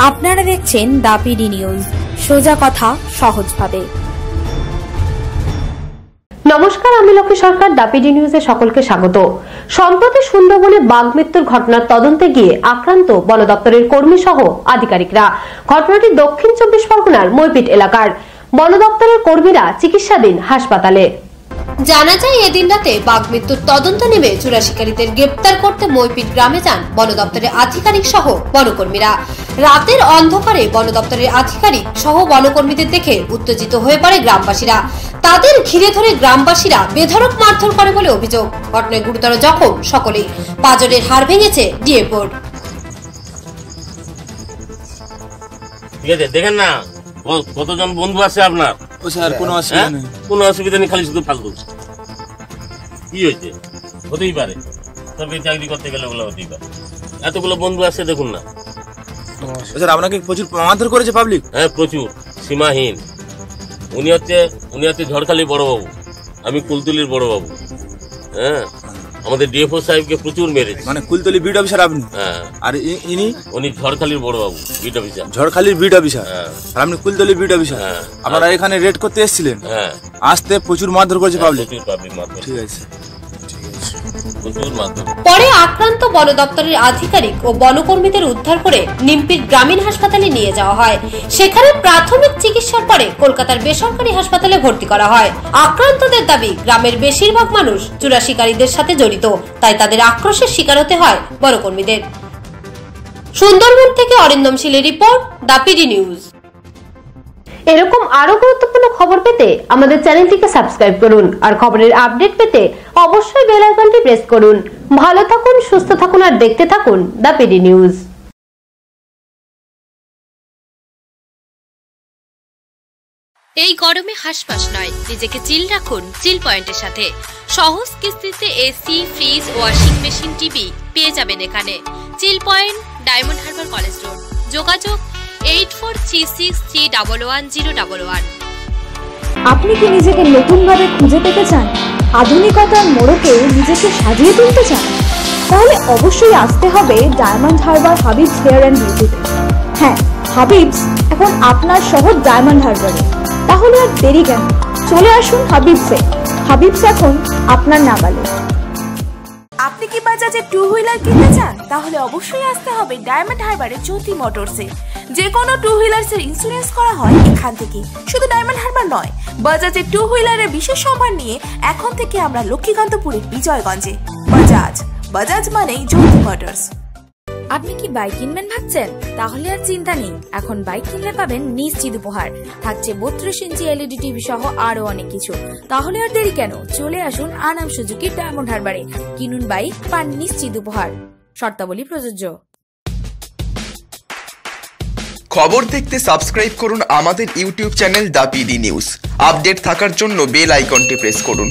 আপনারা দেখছেন দা PD news, সোজা কথা সহজভাবে। নমস্কার, আমি লক্ষ্মী সরকার। দা পিডি নিউজে সকলকে স্বাগত। সম্প্রতি সুন্দরবনে বাঘ মৃত্যুর ঘটনার তদন্তে গিয়ে আক্রান্ত বন দপ্তরের কর্মী সহ আধিকারিকরা। ঘটনাটি দক্ষিণ 24 পরগনার মইপিট এলাকার। বন দপ্তরের কর্মীরা চিকিৎসাধীন হাসপাতালে। জানা যায়, এদিন রাতে বাঘ মৃত্যুর তদন্ত নেমে চোরা শিকারীদের গ্রেপ্তার করতে মইপিট গ্রামে যান বন দপ্তরের আধিকারিক সহ বনকর্মীরা। রাতের অন্ধকারে বন দপ্তরের আধিকারিক সহ বনকর্মীদের দেখে উত্তেজিত হয়ে পড়ে গ্রামবাসীরা। তাদের ঘিরে ধরে গ্রামবাসীরা বেধড়ক মারধর করে বলে অভিযোগ। ঘটনায় গুরুতর জখম সকলেই। পাঁজরের হাড় ভেঙেছে ডিএপোর। ঠিক আছে, দেখেন না কতজন বন্ধু আছে আপনার? কোনো অসুবিধা নেই, খালি শুধু ফালতু। কি হয়েছে? হতেই পারে, সরকারি চাকরি করতে গেলে ওগুলো হতেই পারে। এতগুলো বন্ধু আছে, দেখুন না। স্যার, আপনাকে প্রচুর মারধর করেছে পাবলিক? হ্যাঁ, প্রচুর, সীমাহীন। উনি হচ্ছে ঝড়খালির বড়বাবু, আমি কুলতলির বড়বাবু। হ্যাঁ, আমাদের ডিএফও সাহেবকে প্রচুর মেরেছে। মানে কুলতলি বিট অফিসার আপনি? হ্যাঁ। আর উনি ঝড়খালির বড়বাবু, বিট অফিসার। ঝড়খালির বিট অফিসার? হ্যাঁ। আর আপনি কুলতলি বিট অফিসার? হ্যাঁ। আপনারা এখানে রেড করতে এসেছিলেন? হ্যাঁ। আসতে প্রচুর মারধর করেছে পাবলিক? প্রচুর পাবলিক মারধর। ঠিক আছে, পরে আক্রান্ত বন দপ্তরের আধিকারিক ও বনকর্মীদের উদ্ধার করে নিমপিট গ্রামীণ হাসপাতালে নিয়ে যাওয়া হয়। সেখানে প্রাথমিক চিকিৎসার পরে কলকাতার বেসরকারি হাসপাতালে ভর্তি করা হয়। আক্রান্তদের দাবি, গ্রামের বেশিরভাগ মানুষ চোরা শিকারীদের সাথে জড়িত, তাই তাদের আক্রোশের শিকার হতে হয় বনকর্মীদের। সুন্দরবন থেকে অরিন্দম শীলের রিপোর্ট, দা পিডি নিউজ। এরকম আরো গুরুত্বপূর্ণ খবর পেতে আমাদের চ্যানেলটিকে সাবস্ক্রাইব করুন আর খবরের আপডেট পেতে অবশ্যই বেল আইকনটি প্রেস করুন। ভালো থাকুন, সুস্থ থাকুন আর দেখতে থাকুন দা পিডি নিউজ। এই গরমে হাসপাস নয়, নিজেকে চিল রাখুন চিল পয়েন্টের সাথে। সহজ কিস্তিতে AC, fridge, washing machine, TV পেয়ে যাবেন এখানে। Chill point, Diamond Harbour college road. যোগাযোগ 8436311011। আপনি কি নিজেকে নতুন ভাবে খুঁজে পেতে চান? আধুনিকতার মোড়কে নিজেকে সাজিয়ে তুলতে চান? তাহলে অবশ্যই আসতে হবে ডায়মন্ড হারবার হাবিবস হেয়ার অ্যান্ড বিউটিতে। হ্যাঁ, হাবিবস এখন আপনার শহর ডায়মন্ড হারবারে। তাহলে আর দেরি কেন, চলে আসুন হাবিবসে। হাবিবস এখন আপনার নাগালে। আপনি কি বাজাজে টু হুইলার কিনতে চান? তাহলে অবশ্যই আসতে হবে ডায়মন্ড হারবারে জ্যোতি মোটরসে। যে কোনো টু হুইলার্সের ইন্স্যুরেন্স করা হয় এখান থেকে। শুধু ডায়মন্ড হারবার নয়, বাজাজে টু হুইলারের বিশেষ সম্মান নিয়ে এখন থেকে আমরা লক্ষ্মীকান্তপুরের বিজয়গঞ্জে। বাজাজ মানেই জ্যোতি মোটরস। আপনি কি বাইক কিনবেন ভাবছেন? তাহলে আর চিন্তা নেই, এখন বাইক কিনলে পাবেন নিশ্চিত উপহার। থাকছে 32 ইঞ্চি এলইডি টিভি সহ আরো অনেক কিছু। তাহলে আর দেরি কেন, চলে আসুন আনাম সুজুকি ডায়মন্ড হারবারে। কিনুন বাইক, পান নিশ্চিত উপহার। শর্তাবলী প্রযোজ্য। খবর দেখতে সাবস্ক্রাইব করুন আমাদের ইউটিউব চ্যানেল দা পিডি নিউজ। আপডেট থাকার জন্য বেল আইকনটি প্রেস করুন।